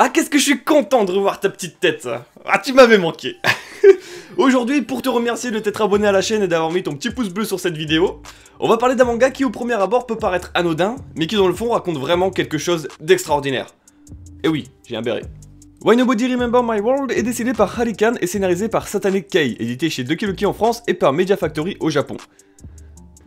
Ah, qu'est-ce que je suis content de revoir ta petite tête, ça. Ah, tu m'avais manqué. Aujourd'hui, pour te remercier de t'être abonné à la chaîne et d'avoir mis ton petit pouce bleu sur cette vidéo, on va parler d'un manga qui au premier abord peut paraître anodin, mais qui dans le fond raconte vraiment quelque chose d'extraordinaire. Et oui, j'ai un béret. Why Nobody Remember My World est dessiné par Harikan et scénarisé par Satanic Kei, édité chez Doki Doki en France et par Media Factory au Japon.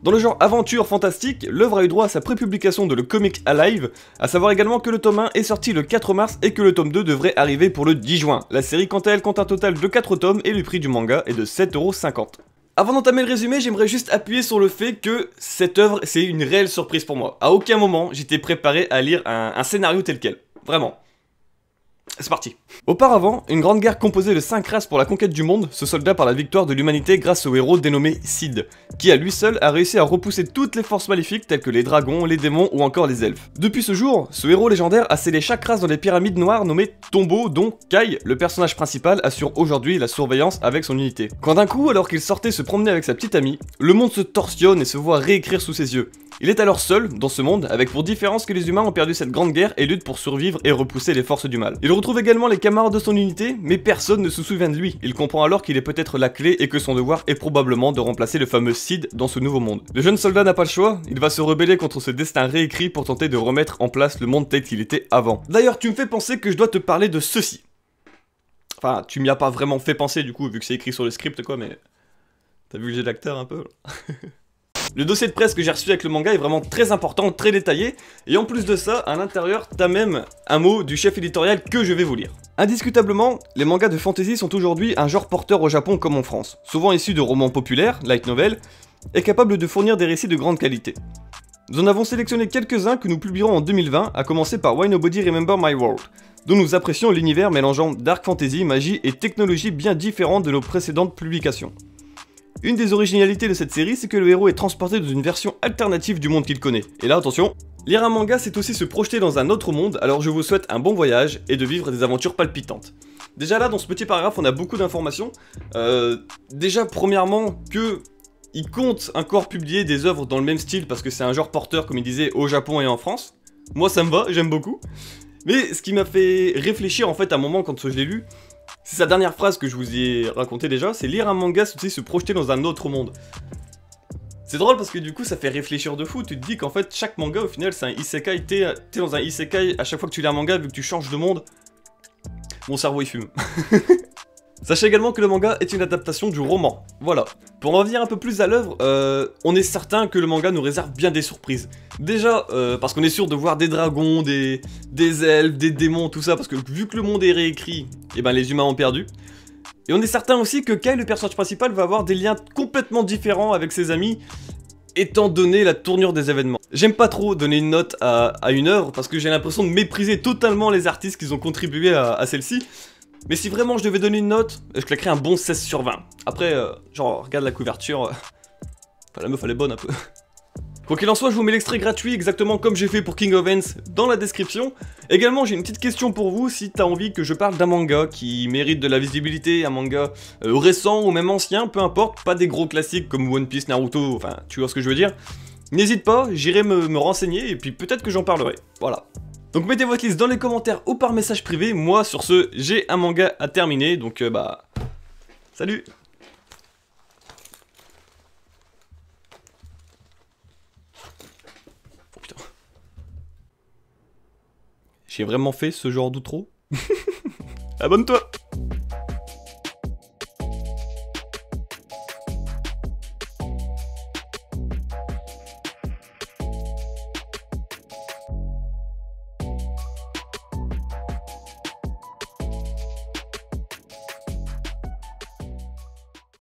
Dans le genre aventure fantastique, l'œuvre a eu droit à sa prépublication de le comic Alive, à savoir également que le tome 1 est sorti le 4 mars et que le tome 2 devrait arriver pour le 10 juin. La série quant à elle compte un total de 4 tomes et le prix du manga est de 7,50 €. Avant d'entamer le résumé, j'aimerais juste appuyer sur le fait que cette œuvre c'est une réelle surprise pour moi. À aucun moment j'étais préparé à lire un scénario tel quel, vraiment. C'est parti. Auparavant, une grande guerre composée de 5 races pour la conquête du monde se solda par la victoire de l'humanité grâce au héros dénommé Sid, qui à lui seul a réussi à repousser toutes les forces maléfiques telles que les dragons, les démons ou encore les elfes. Depuis ce jour, ce héros légendaire a scellé chaque race dans les pyramides noires nommées tombeaux dont Kai, le personnage principal, assure aujourd'hui la surveillance avec son unité. Quand d'un coup, alors qu'il sortait se promener avec sa petite amie, le monde se torsionne et se voit réécrire sous ses yeux. Il est alors seul dans ce monde, avec pour différence que les humains ont perdu cette grande guerre et luttent pour survivre et repousser les forces du mal. Il retrouve également les camarades de son unité, mais personne ne se souvient de lui. Il comprend alors qu'il est peut-être la clé et que son devoir est probablement de remplacer le fameux Sid dans ce nouveau monde. Le jeune soldat n'a pas le choix, il va se rebeller contre ce destin réécrit pour tenter de remettre en place le monde tel qu'il était avant. D'ailleurs, tu me fais penser que je dois te parler de ceci. Enfin, tu m'y as pas vraiment fait penser du coup, vu que c'est écrit sur le script quoi, mais... T'as vu le jeu d'acteur un peu? Le dossier de presse que j'ai reçu avec le manga est vraiment très important, très détaillé, et en plus de ça, à l'intérieur, t'as même un mot du chef éditorial que je vais vous lire. Indiscutablement, les mangas de fantasy sont aujourd'hui un genre porteur au Japon comme en France, souvent issus de romans populaires, light novel, et capables de fournir des récits de grande qualité. Nous en avons sélectionné quelques-uns que nous publierons en 2020, à commencer par Why Nobody Remember My World, dont nous apprécions l'univers mélangeant dark fantasy, magie et technologie bien différentes de nos précédentes publications. Une des originalités de cette série, c'est que le héros est transporté dans une version alternative du monde qu'il connaît. Et là, attention, lire un manga, c'est aussi se projeter dans un autre monde, alors je vous souhaite un bon voyage et de vivre des aventures palpitantes. Déjà là, dans ce petit paragraphe, on a beaucoup d'informations. Déjà, premièrement, que il compte encore publier des œuvres dans le même style, parce que c'est un genre porteur, comme il disait, au Japon et en France. Moi, ça me va, j'aime beaucoup. Mais ce qui m'a fait réfléchir, en fait, à un moment, quand je l'ai lu, c'est sa dernière phrase que je vous ai raconté déjà, c'est lire un manga, c'est aussi se projeter dans un autre monde. C'est drôle parce que du coup ça fait réfléchir de fou, tu te dis qu'en fait chaque manga au final c'est un isekai, t'es dans un isekai à chaque fois que tu lis un manga vu que tu changes de monde. Mon cerveau il fume. Sachez également que le manga est une adaptation du roman, voilà. Pour en revenir un peu plus à l'œuvre, on est certain que le manga nous réserve bien des surprises. Déjà, parce qu'on est sûr de voir des dragons, des elfes, des démons, tout ça, parce que vu que le monde est réécrit, et ben les humains ont perdu. Et on est certain aussi que Kai, le personnage principal, va avoir des liens complètement différents avec ses amis, étant donné la tournure des événements. J'aime pas trop donner une note à une œuvre, parce que j'ai l'impression de mépriser totalement les artistes qui ont contribué à celle-ci. Mais si vraiment je devais donner une note, je claquerais un bon 16 sur 20. Après, genre, regarde la couverture. Enfin, la meuf, elle est bonne un peu. Quoi qu'il en soit, je vous mets l'extrait gratuit, exactement comme j'ai fait pour King of Ends, dans la description. Également, j'ai une petite question pour vous, si t'as envie que je parle d'un manga qui mérite de la visibilité, un manga récent ou même ancien, peu importe, pas des gros classiques comme One Piece, Naruto, enfin, tu vois ce que je veux dire. N'hésite pas, j'irai me renseigner, et puis peut-être que j'en parlerai, voilà. Donc mettez votre liste dans les commentaires ou par message privé. Moi, sur ce, j'ai un manga à terminer. Donc, bah... Salut! Oh putain. J'ai vraiment fait ce genre d'outro? Abonne-toi!